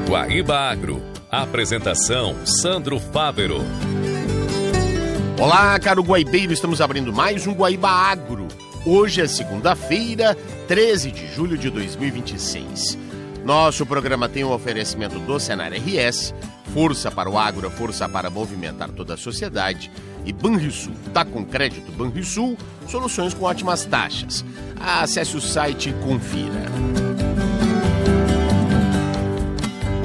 Guaíba Agro. Apresentação, Sandro Fávero. Olá, caro guaibeiro, estamos abrindo mais um Guaíba Agro. Hoje é segunda-feira, 13 de julho de 2026. Nosso programa tem um oferecimento do Senar RS, força para o agro, força para movimentar toda a sociedade, e Banrisul. Tá com crédito Banrisul, soluções com ótimas taxas. Acesse o site e confira.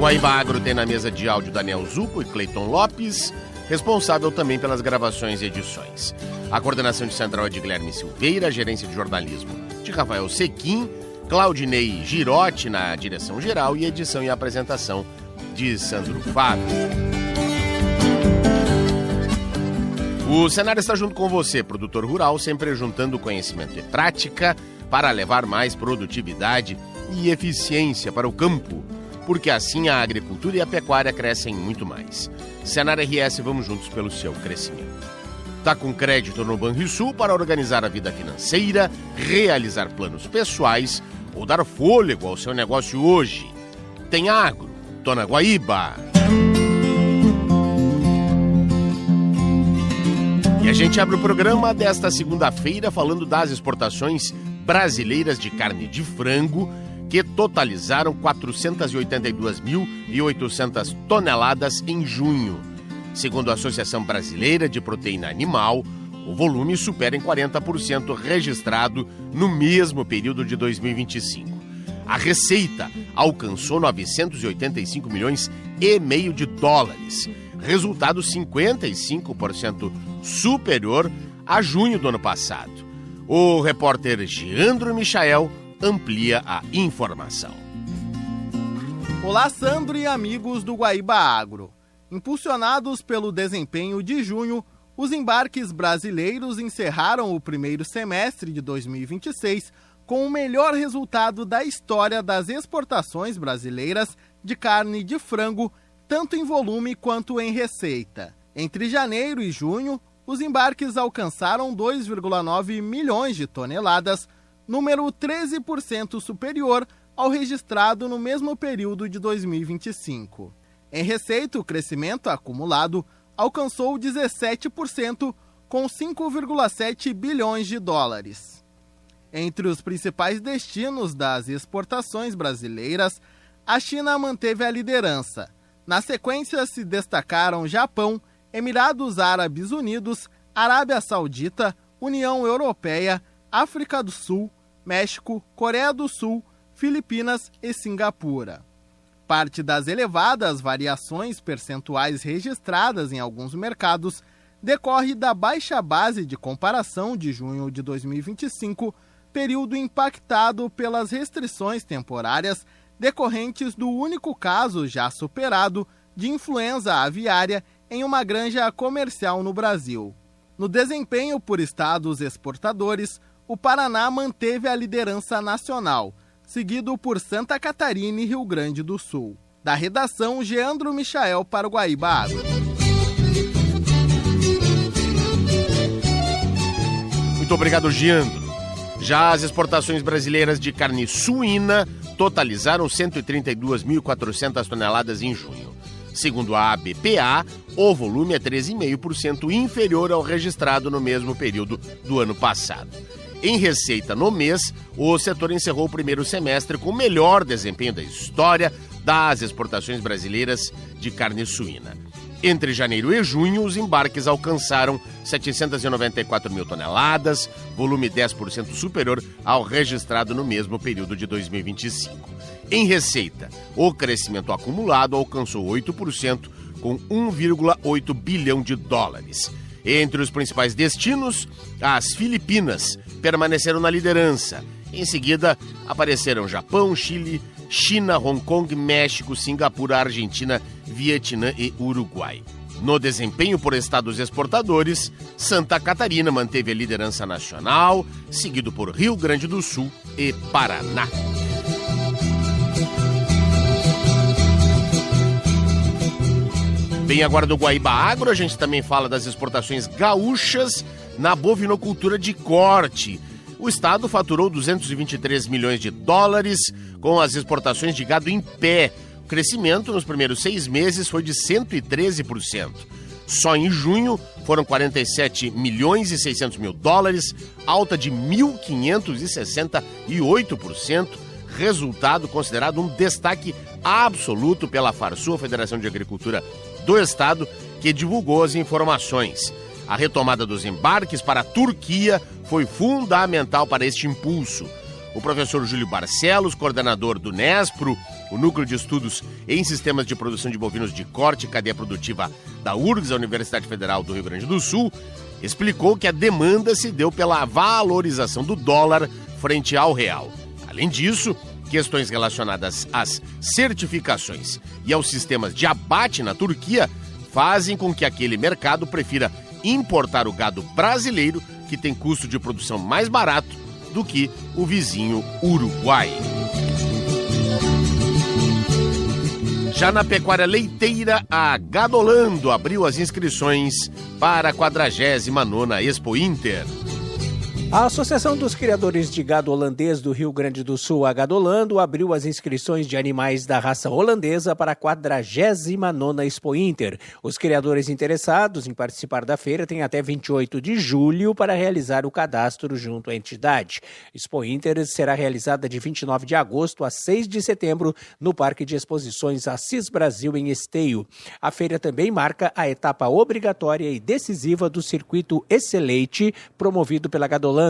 Guaíba Agro tem na mesa de áudio Daniel Zucco e Cleiton Lopes, responsável também pelas gravações e edições. A coordenação de central é de Guilherme Silveira, a gerência de jornalismo de Rafael Sequim, Claudinei Girotti na direção geral e edição e apresentação de Sandro Fávero. O Senar está junto com você, produtor rural, sempre juntando conhecimento e prática para levar mais produtividade e eficiência para o campo, porque assim a agricultura e a pecuária crescem muito mais. Senar RS, vamos juntos pelo seu crescimento. Tá com crédito no Banrisul para organizar a vida financeira, realizar planos pessoais ou dar fôlego ao seu negócio hoje. Tem agro, tô na Guaíba. E a gente abre o programa desta segunda-feira falando das exportações brasileiras de carne de frango, que totalizaram 482.800 toneladas em junho. Segundo a Associação Brasileira de Proteína Animal, o volume supera em 40% registrado no mesmo período de 2025. A receita alcançou 985 milhões e meio de dólares, resultado 55% superior a junho do ano passado. O repórter Geandro Michael amplia a informação. Olá, Sandro e amigos do Guaíba Agro. Impulsionados pelo desempenho de junho, os embarques brasileiros encerraram o primeiro semestre de 2026 com o melhor resultado da história das exportações brasileiras de carne de frango, tanto em volume quanto em receita. Entre janeiro e junho, os embarques alcançaram 2,9 milhões de toneladas, número 13% superior ao registrado no mesmo período de 2025. Em receita, o crescimento acumulado alcançou 17%, com 5,7 bilhões de dólares. Entre os principais destinos das exportações brasileiras, a China manteve a liderança. Na sequência, se destacaram Japão, Emirados Árabes Unidos, Arábia Saudita, União Europeia, África do Sul, México, Coreia do Sul, Filipinas e Singapura. Parte das elevadas variações percentuais registradas em alguns mercados decorre da baixa base de comparação de junho de 2025, período impactado pelas restrições temporárias decorrentes do único caso já superado de influenza aviária em uma granja comercial no Brasil. No desempenho por estados exportadores, o Paraná manteve a liderança nacional, seguido por Santa Catarina e Rio Grande do Sul. Da redação, Geandro Michael para o Guaíba Agro. Muito obrigado, Geandro. Já as exportações brasileiras de carne suína totalizaram 132.400 toneladas em junho. Segundo a ABPA, o volume é 13,5% inferior ao registrado no mesmo período do ano passado. Em receita no mês, o setor encerrou o primeiro semestre com o melhor desempenho da história das exportações brasileiras de carne suína. Entre janeiro e junho, os embarques alcançaram 794 mil toneladas, volume 10% superior ao registrado no mesmo período de 2025. Em receita, o crescimento acumulado alcançou 8%, com 1,8 bilhão de dólares. Entre os principais destinos, as Filipinas permaneceram na liderança. Em seguida, apareceram Japão, Chile, China, Hong Kong, México, Singapura, Argentina, Vietnã e Uruguai. No desempenho por estados exportadores, Santa Catarina manteve a liderança nacional, seguido por Rio Grande do Sul e Paraná. Bem, agora do Guaíba Agro, a gente também fala das exportações gaúchas na bovinocultura de corte. O estado faturou 223 milhões de dólares com as exportações de gado em pé. O crescimento nos primeiros 6 meses foi de 113%. Só em junho foram 47 milhões e 600 mil dólares, alta de 1.568%, resultado considerado um destaque absoluto pela Farsul, a Federação de Agricultura do Estado, que divulgou as informações. A retomada dos embarques para a Turquia foi fundamental para este impulso. O professor Júlio Barcelos, coordenador do NESPRO, o Núcleo de Estudos em Sistemas de Produção de Bovinos de Corte e Cadeia Produtiva da URGS, a Universidade Federal do Rio Grande do Sul, explicou que a demanda se deu pela valorização do dólar frente ao real. Além disso, questões relacionadas às certificações e aos sistemas de abate na Turquia fazem com que aquele mercado prefira importar o gado brasileiro, que tem custo de produção mais barato do que o vizinho Uruguai. Já na pecuária leiteira, a Gadolando abriu as inscrições para a 49ª Expo Inter. A Associação dos Criadores de Gado Holandês do Rio Grande do Sul, a Gadolando, abriu as inscrições de animais da raça holandesa para a 49ª Expo Inter. Os criadores interessados em participar da feira têm até 28 de julho para realizar o cadastro junto à entidade. Expo Inter será realizada de 29 de agosto a 6 de setembro no Parque de Exposições Assis Brasil, em Esteio. A feira também marca a etapa obrigatória e decisiva do Circuito Excelente, promovido pela Gadolando.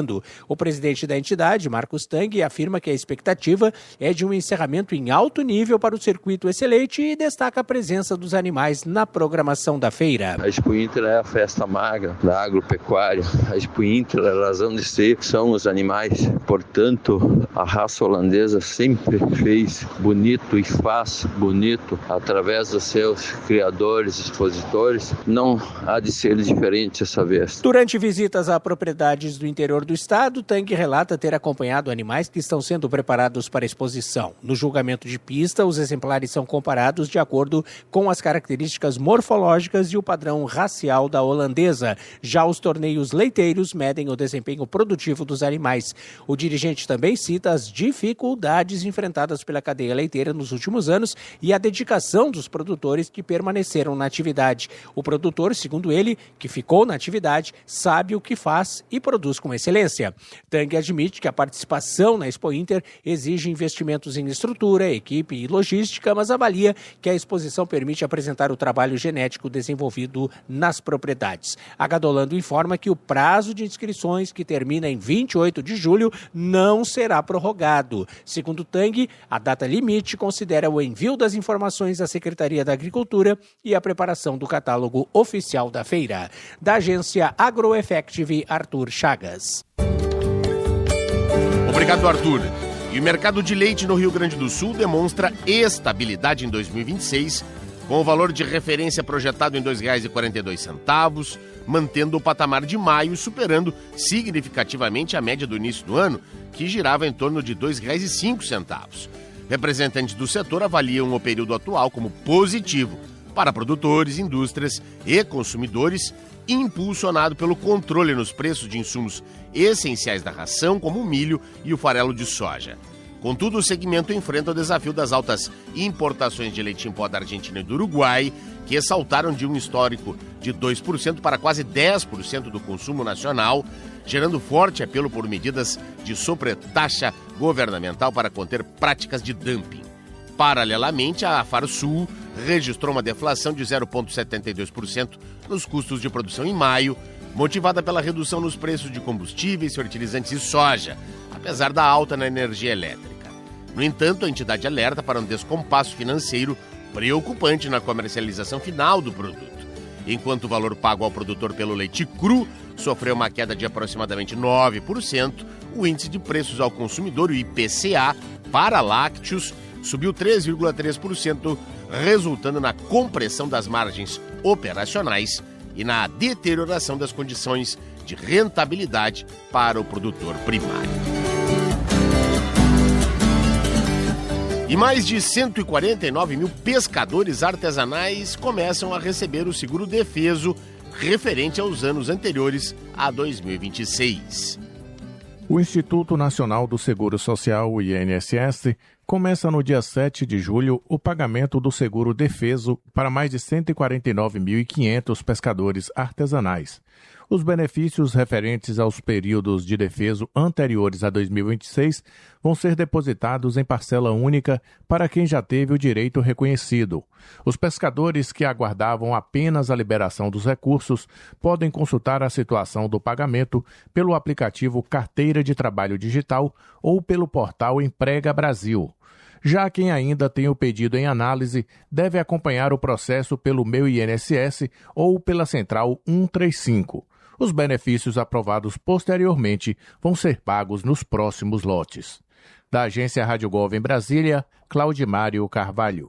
O presidente da entidade, Marcos Tang, afirma que a expectativa é de um encerramento em alto nível para o Circuito Excelente e destaca a presença dos animais na programação da feira. A Expo Inter é a festa magra da agropecuária. A Expo Inter, a razão de ser, são os animais. Portanto, a raça holandesa sempre fez bonito e faz bonito através dos seus criadores, expositores. Não há de ser diferente essa vez. Durante visitas a propriedades do interior do estado, Tang relata ter acompanhado animais que estão sendo preparados para exposição. No julgamento de pista, os exemplares são comparados de acordo com as características morfológicas e o padrão racial da holandesa. Já os torneios leiteiros medem o desempenho produtivo dos animais. O dirigente também cita as dificuldades enfrentadas pela cadeia leiteira nos últimos anos e a dedicação dos produtores que permaneceram na atividade. O produtor, segundo ele, que ficou na atividade, sabe o que faz e produz com excelência. Tang admite que a participação na Expo Inter exige investimentos em estrutura, equipe e logística, mas avalia que a exposição permite apresentar o trabalho genético desenvolvido nas propriedades. A Gadolando informa que o prazo de inscrições, que termina em 28 de julho, não será prorrogado. Segundo Tang, a data limite considera o envio das informações à Secretaria da Agricultura e a preparação do catálogo oficial da feira. Da agência AgroEffective, Arthur Chagas. Obrigado, Arthur. E o mercado de leite no Rio Grande do Sul demonstra estabilidade em 2026, com o valor de referência projetado em R$ 2,42, mantendo o patamar de maio, superando significativamente a média do início do ano, que girava em torno de R$ 2,05. Representantes do setor avaliam o período atual como positivo para produtores, indústrias e consumidores, impulsionado pelo controle nos preços de insumos essenciais da ração, como o milho e o farelo de soja. Contudo, o segmento enfrenta o desafio das altas importações de leite em pó da Argentina e do Uruguai, que saltaram de um histórico de 2% para quase 10% do consumo nacional, gerando forte apelo por medidas de sobretaxa governamental para conter práticas de dumping. Paralelamente, a Farsul registrou uma deflação de 0,72% nos custos de produção em maio, motivada pela redução nos preços de combustíveis, fertilizantes e soja, apesar da alta na energia elétrica. No entanto, a entidade alerta para um descompasso financeiro preocupante na comercialização final do produto. Enquanto o valor pago ao produtor pelo leite cru sofreu uma queda de aproximadamente 9%, o índice de preços ao consumidor, o IPCA, para lácteos, subiu 3,3%, resultando na compressão das margens operacionais e na deterioração das condições de rentabilidade para o produtor primário. E mais de 149 mil pescadores artesanais começam a receber o seguro defeso referente aos anos anteriores a 2026. O Instituto Nacional do Seguro Social, o INSS, começa no dia 7 de julho o pagamento do seguro defeso para mais de 149.500 pescadores artesanais. Os benefícios referentes aos períodos de defeso anteriores a 2026 vão ser depositados em parcela única para quem já teve o direito reconhecido. Os pescadores que aguardavam apenas a liberação dos recursos podem consultar a situação do pagamento pelo aplicativo Carteira de Trabalho Digital ou pelo portal Emprega Brasil. Já quem ainda tem o pedido em análise deve acompanhar o processo pelo Meu INSS ou pela Central 135. Os benefícios aprovados posteriormente vão ser pagos nos próximos lotes. Da Agência Rádio Gov em Brasília, Claudimário Carvalho.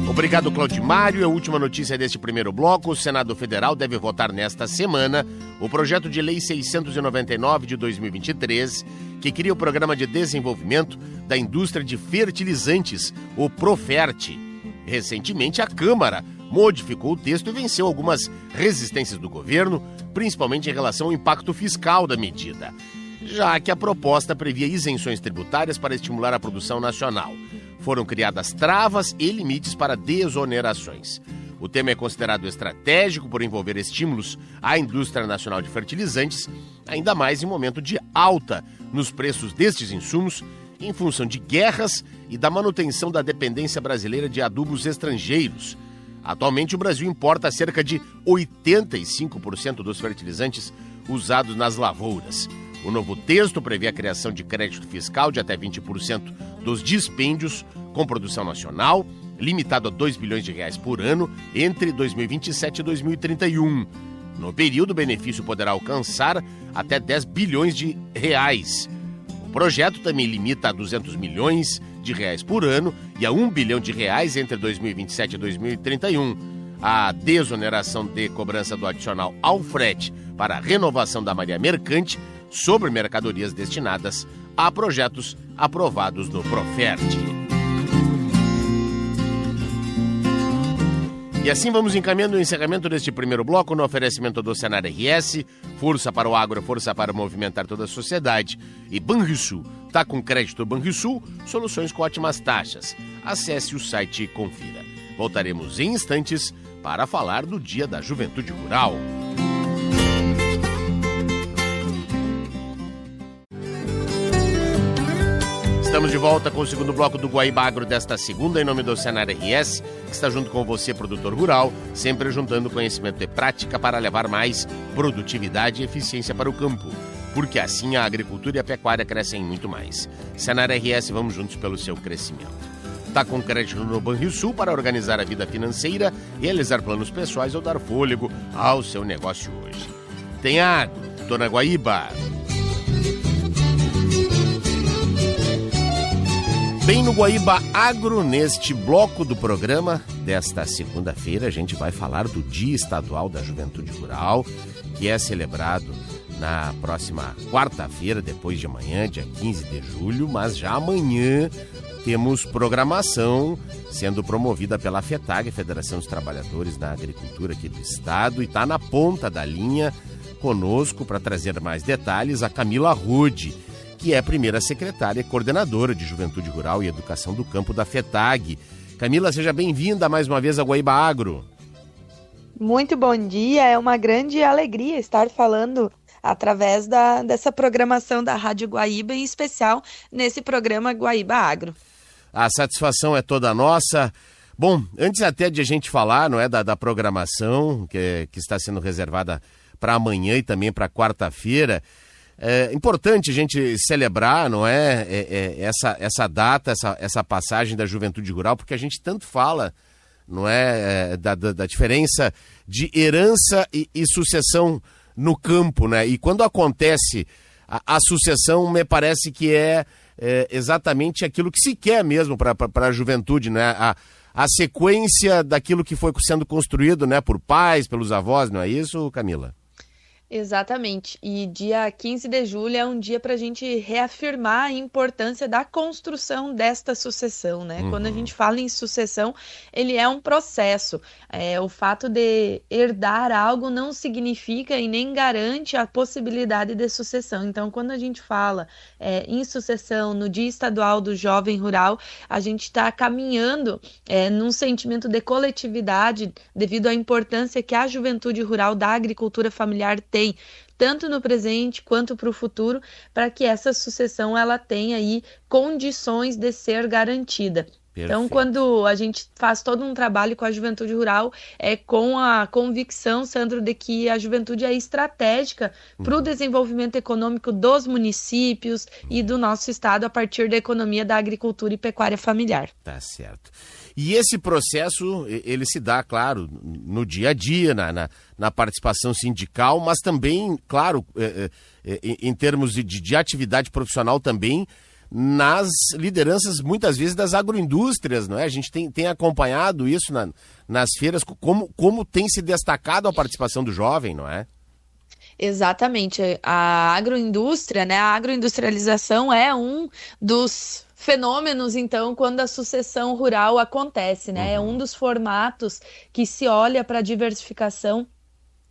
Obrigado, Claudimário. A última notícia deste primeiro bloco: o Senado Federal deve votar nesta semana o projeto de lei 699 de 2023, que cria o Programa de Desenvolvimento da Indústria de Fertilizantes, o Profert. Recentemente, a Câmara modificou o texto e venceu algumas resistências do governo, principalmente em relação ao impacto fiscal da medida, já que a proposta previa isenções tributárias para estimular a produção nacional. Foram criadas travas e limites para desonerações. O tema é considerado estratégico por envolver estímulos à indústria nacional de fertilizantes, ainda mais em momento de alta nos preços destes insumos, em função de guerras e da manutenção da dependência brasileira de adubos estrangeiros. Atualmente, o Brasil importa cerca de 85% dos fertilizantes usados nas lavouras. O novo texto prevê a criação de crédito fiscal de até 20% dos dispêndios com produção nacional, limitado a R$2 bilhões por ano entre 2027 e 2031. No período, o benefício poderá alcançar até R$10 bilhões. O projeto também limita a R$200 milhões por ano e a R$1 bilhão entre 2027 e 2031. A desoneração de cobrança do adicional ao frete para a renovação da malha mercante sobre mercadorias destinadas a projetos aprovados no Profert. E assim vamos encaminhando o encerramento deste primeiro bloco no oferecimento do Senar RS, força para o agro, força para movimentar toda a sociedade. E Banrisul, tá com crédito Banrisul, soluções com ótimas taxas. Acesse o site e confira. Voltaremos em instantes para falar do Dia da Juventude Rural. Estamos de volta com o segundo bloco do Guaíba Agro desta segunda, em nome do Senar RS, que está junto com você, produtor rural, sempre juntando conhecimento e prática para levar mais produtividade e eficiência para o campo, porque assim a agricultura e a pecuária crescem muito mais. Senar RS, vamos juntos pelo seu crescimento. Está com crédito no Banrisul para organizar a vida financeira, realizar planos pessoais ou dar fôlego ao seu negócio hoje. Tem água, Dona Guaíba. Bem, no Guaíba Agro, neste bloco do programa desta segunda-feira, a gente vai falar do Dia Estadual da Juventude Rural, que é celebrado na próxima quarta-feira, depois de amanhã, dia 15 de julho, mas já amanhã temos programação sendo promovida pela FETAG, Federação dos Trabalhadores da Agricultura aqui do Estado, e está na ponta da linha conosco para trazer mais detalhes a Camila Rude, que é a primeira secretária e coordenadora de Juventude Rural e Educação do Campo da FETAG. Camila, seja bem-vinda mais uma vez ao Guaíba Agro. Muito bom dia, é uma grande alegria estar falando através dessa programação da Rádio Guaíba, em especial nesse programa Guaíba Agro. A satisfação é toda nossa. Bom, antes até de a gente falar, não é, da programação que está sendo reservada para amanhã e também para quarta-feira, é importante a gente celebrar, não é, essa data, essa passagem da juventude rural, porque a gente tanto fala, não é, da diferença de herança e sucessão no campo, né? E quando acontece a sucessão, me parece que é exatamente aquilo que se quer mesmo para a juventude, né? A sequência daquilo que foi sendo construído, né, por pais, pelos avós, não é isso, Camila? Exatamente. E dia 15 de julho é um dia para a gente reafirmar a importância da construção desta sucessão, né? Quando a gente fala em sucessão, ele é um processo. O fato de herdar algo não significa e nem garante a possibilidade de sucessão. Então, quando a gente fala em sucessão no Dia Estadual do Jovem Rural, a gente está caminhando num sentimento de coletividade devido à importância que a juventude rural da agricultura familiar tem, tanto no presente quanto para o futuro, para que essa sucessão ela tenha aí condições de ser garantida. Perfeito. Então, quando a gente faz todo um trabalho com a juventude rural, com a convicção, Sandro, de que a juventude é estratégica para o desenvolvimento econômico dos municípios e do nosso estado a partir da economia da agricultura e pecuária familiar. Tá certo. E esse processo, ele se dá, claro, no dia a dia, na participação sindical, mas também, claro, em termos de atividade profissional também, nas lideranças, muitas vezes, das agroindústrias, não é? A gente tem acompanhado isso nas feiras, como tem se destacado a participação do jovem, não é? Exatamente. A agroindústria, né? A agroindustrialização é um dos fenômenos, então, quando a sucessão rural acontece, né? É um dos formatos que se olha para a diversificação,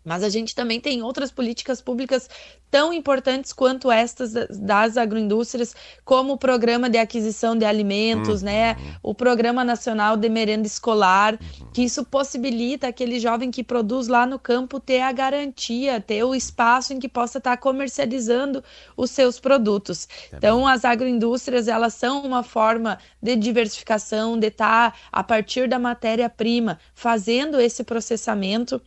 mas a gente também tem outras políticas públicas tão importantes quanto estas das agroindústrias, como o Programa de Aquisição de Alimentos, né? O Programa Nacional de Merenda Escolar, que isso possibilita aquele jovem que produz lá no campo ter a garantia, ter o espaço em que possa estar comercializando os seus produtos. Então, as agroindústrias, elas são uma forma de diversificação, de estar, a partir da matéria-prima, fazendo esse processamento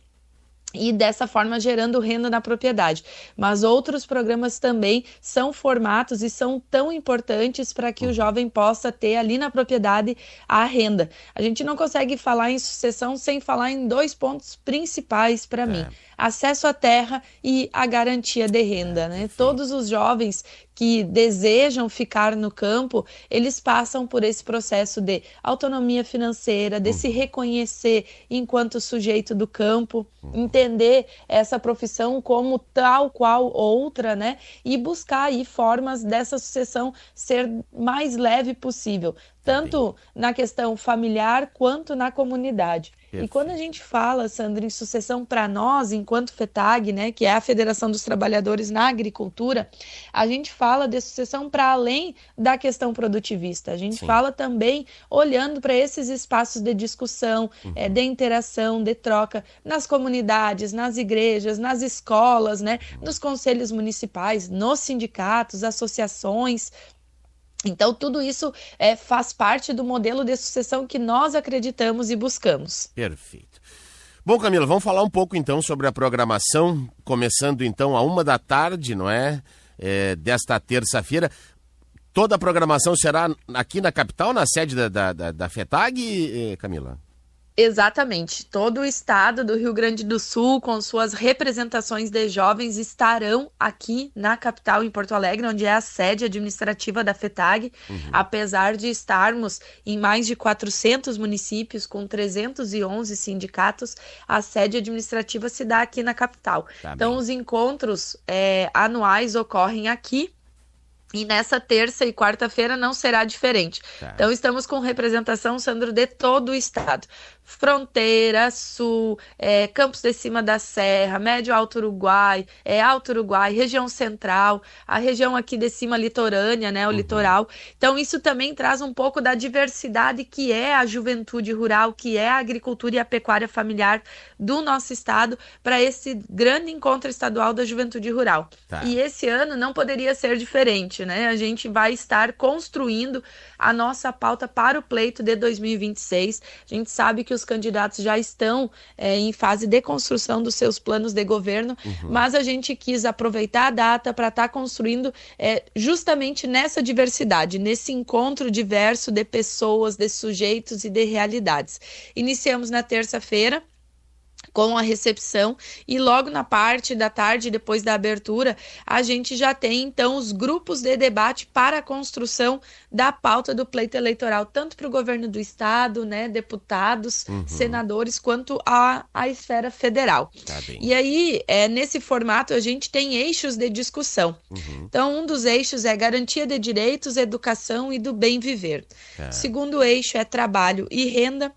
e dessa forma gerando renda na propriedade. Mas outros programas também são formatos e são tão importantes para que o jovem possa ter ali na propriedade a renda. A gente não consegue falar em sucessão sem falar em dois pontos principais para mim: acesso à terra e a garantia de renda, né? Todos os jovens que desejam ficar no campo, eles passam por esse processo de autonomia financeira, de se reconhecer enquanto sujeito do campo, entender essa profissão como tal qual outra, né? E buscar aí formas dessa sucessão ser mais leve possível, tanto na questão familiar quanto na comunidade. Perfeito. E quando a gente fala, Sandro, em sucessão para nós, enquanto FETAG, né, que é a Federação dos Trabalhadores na Agricultura, a gente fala de sucessão para além da questão produtivista. A gente fala também olhando para esses espaços de discussão, de interação, de troca nas comunidades, nas igrejas, nas escolas, né, nos conselhos municipais, nos sindicatos, associações. Então, tudo isso faz parte do modelo de sucessão que nós acreditamos e buscamos. Perfeito. Bom, Camila, vamos falar um pouco, então, sobre a programação, começando, então, à 13h, não é? Desta terça-feira. Toda a programação será aqui na capital, na sede da FETAG, Camila? Exatamente. Todo o estado do Rio Grande do Sul, com suas representações de jovens, estarão aqui na capital, em Porto Alegre, onde é a sede administrativa da FETAG. Apesar de estarmos em mais de 400 municípios, com 311 sindicatos, a sede administrativa se dá aqui na capital. Então, os encontros anuais ocorrem aqui. E nessa terça e quarta-feira não será diferente. Então, estamos com representação, Sandro, de todo o estado. Fronteira, Sul, Campos de Cima da Serra, Médio Alto Uruguai, Alto Uruguai, região central, a região aqui de cima litorânea, né, o litoral. Então, isso também traz um pouco da diversidade que é a juventude rural, que é a agricultura e a pecuária familiar do nosso estado, para esse grande encontro estadual da juventude rural. E esse ano não poderia ser diferente, né? A gente vai estar construindo a nossa pauta para o pleito de 2026. A gente sabe que os candidatos já estão em fase de construção dos seus planos de governo, mas a gente quis aproveitar a data para estar construindo justamente nessa diversidade, nesse encontro diverso de pessoas, de sujeitos e de realidades. Iniciamos na terça-feira com a recepção, e logo na parte da tarde, depois da abertura, a gente já tem então os grupos de debate para a construção da pauta do pleito eleitoral, tanto para o governo do estado, né, deputados, senadores, quanto a esfera federal. Tá bem. E aí, nesse formato, a gente tem eixos de discussão. Então, um dos eixos é garantia de direitos, educação e do bem viver. O segundo eixo é trabalho e renda.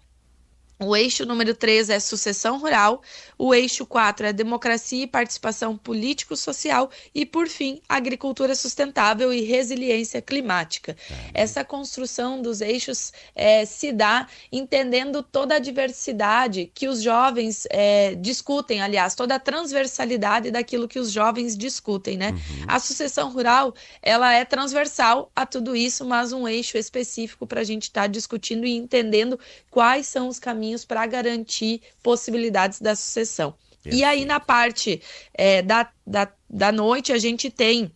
O eixo número 3 é sucessão rural, o eixo 4 é democracia e participação político-social e, por fim, agricultura sustentável e resiliência climática. Essa construção dos eixos se dá entendendo toda a diversidade que os jovens discutem, aliás, toda a transversalidade daquilo que os jovens discutem, né? A sucessão rural, ela é transversal a tudo isso, mas um eixo específico para a gente estar discutindo e entendendo quais são os caminhos para garantir possibilidades da sucessão. E aí, na parte da noite, a gente tem,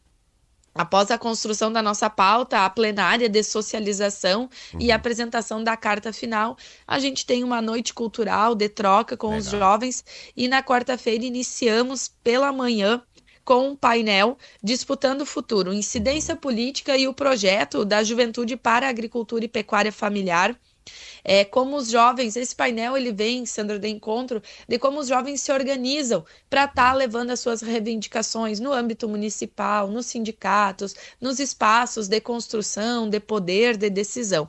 após a construção da nossa pauta, a plenária de socialização e apresentação da carta final. A gente tem uma noite cultural de troca com os jovens, e na quarta-feira iniciamos pela manhã com um painel disputando o futuro, incidência política e o projeto da Juventude para a Agricultura e Pecuária Familiar. Como os jovens, esse painel ele vem, Sandra, de encontro de como os jovens se organizam para estar levando as suas reivindicações no âmbito municipal, nos sindicatos, nos espaços de construção, de poder, de decisão.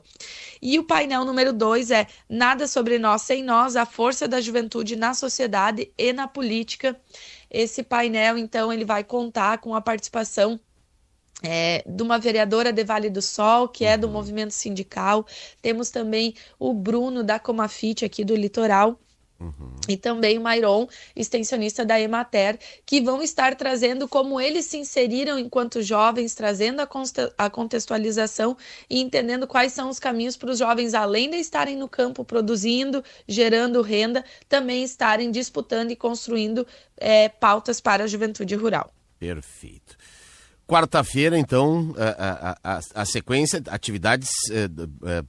E o painel número 2 é Nada sobre nós sem nós, a força da juventude na sociedade e na política. Esse painel, então, ele vai contar com a participação de uma vereadora de Vale do Sol, que é do movimento sindical. Temos também o Bruno, da Comafite, aqui do Litoral, e também o Mairon, extensionista da Emater, que vão estar trazendo como eles se inseriram enquanto jovens, trazendo a contextualização e entendendo quais são os caminhos para os jovens, além de estarem no campo produzindo, gerando renda, também estarem disputando e construindo pautas para a juventude rural. Perfeito. Quarta-feira, então, a sequência, atividades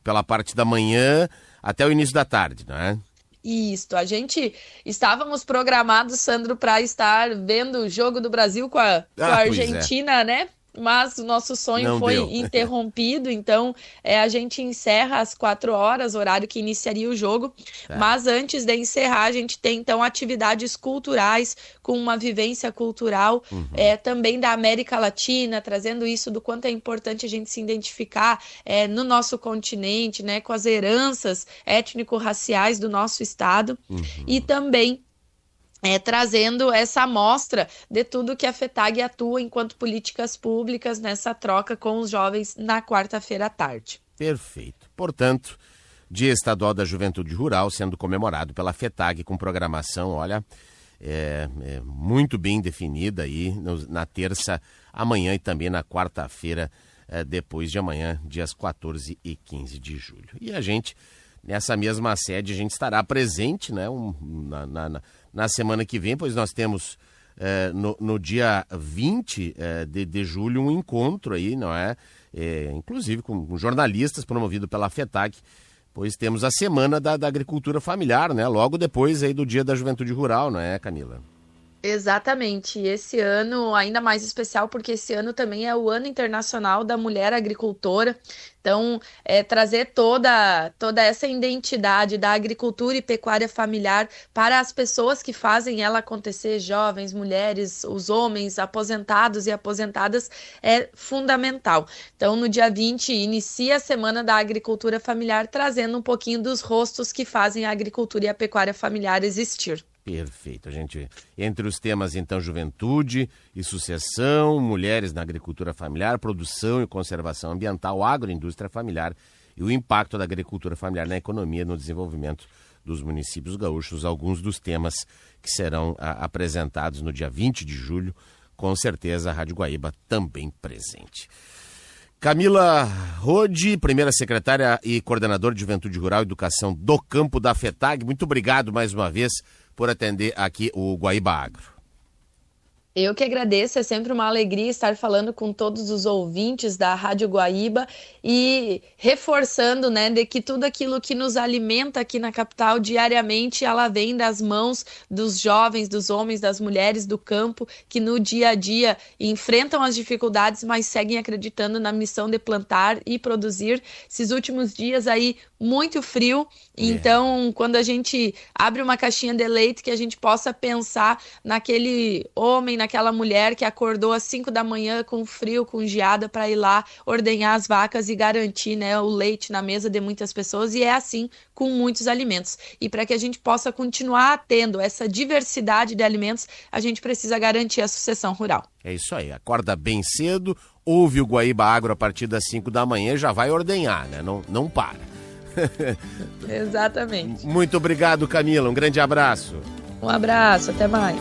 pela parte da manhã até o início da tarde, não é? Isso, a gente estávamos programados, Sandro, para estar vendo o jogo do Brasil com a Argentina, né? Mas o nosso sonho não foi interrompido, então a gente encerra às 4 horas, horário que iniciaria o jogo. Mas antes de encerrar, a gente tem então atividades culturais com uma vivência cultural também da América Latina, trazendo isso do quanto é importante a gente se identificar no nosso continente, né, com as heranças étnico-raciais do nosso estado. E também trazendo essa amostra de tudo que a FETAG atua enquanto políticas públicas nessa troca com os jovens na quarta-feira à tarde. Perfeito. Portanto, Dia Estadual da Juventude Rural sendo comemorado pela FETAG com programação, olha, muito bem definida aí na terça, amanhã e também na quarta-feira, depois de amanhã, dias 14 e 15 de julho. E a gente, nessa mesma sede, a gente estará presente, né, na semana que vem, pois nós temos no dia 20 de julho um encontro aí, não é? Inclusive com jornalistas, promovido pela FETAG, pois temos a Semana da Agricultura Familiar, né? Logo depois aí do Dia da Juventude Rural, não é, Camila? Exatamente, esse ano ainda mais especial porque esse ano também é o Ano Internacional da Mulher Agricultora, então trazer toda essa identidade da agricultura e pecuária familiar para as pessoas que fazem ela acontecer, jovens, mulheres, os homens, aposentados e aposentadas, é fundamental. Então no dia 20 inicia a Semana da Agricultura Familiar, trazendo um pouquinho dos rostos que fazem a agricultura e a pecuária familiar existir. Perfeito, a gente, entre os temas então, juventude e sucessão, mulheres na agricultura familiar, produção e conservação ambiental, agroindústria familiar e o impacto da agricultura familiar na economia e no desenvolvimento dos municípios gaúchos, alguns dos temas que serão apresentados no dia 20 de julho, com certeza a Rádio Guaíba também presente. Camila Rode, primeira secretária e coordenadora de Juventude Rural e Educação do Campo da FETAG, muito obrigado mais uma vez por atender aqui o Guaíba Agro. Eu que agradeço, é sempre uma alegria estar falando com todos os ouvintes da Rádio Guaíba e reforçando, né, de que tudo aquilo que nos alimenta aqui na capital diariamente, ela vem das mãos dos jovens, dos homens, das mulheres do campo, que no dia a dia enfrentam as dificuldades, mas seguem acreditando na missão de plantar e produzir. Esses últimos dias aí, muito frio, então quando a gente abre uma caixinha de leite, que a gente possa pensar naquele homem, naquela mulher que acordou às 5 da manhã com frio, com geada, para ir lá ordenhar as vacas e garantir, né, o leite na mesa de muitas pessoas, e é assim com muitos alimentos. E para que a gente possa continuar tendo essa diversidade de alimentos, a gente precisa garantir a sucessão rural. É isso aí, acorda bem cedo, ouve o Guaíba Agro a partir das 5 da manhã e já vai ordenhar, né? Não para. Exatamente. Muito obrigado, Camila. Um grande abraço. Um abraço, até mais.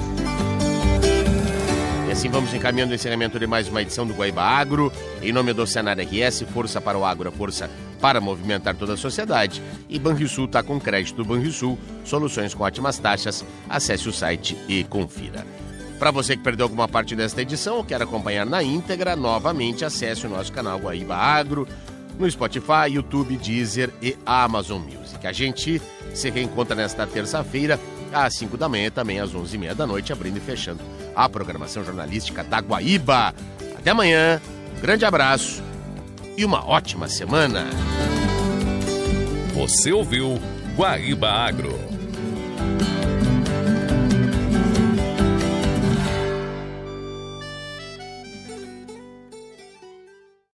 E assim vamos encaminhando o encerramento de mais uma edição do Guaíba Agro. Em nome do Senar RS, força para o agro, força para movimentar toda a sociedade. E Banrisul está com crédito do Banrisul, soluções com ótimas taxas. Acesse o site e confira. Para você que perdeu alguma parte desta edição ou quer acompanhar na íntegra, novamente acesse o nosso canal Guaíba Agro no Spotify, YouTube, Deezer e Amazon Music. A gente se reencontra nesta terça-feira, às 5 da manhã, também às 11h30 da noite, abrindo e fechando a programação jornalística da Guaíba. Até amanhã, um grande abraço e uma ótima semana. Você ouviu Guaíba Agro.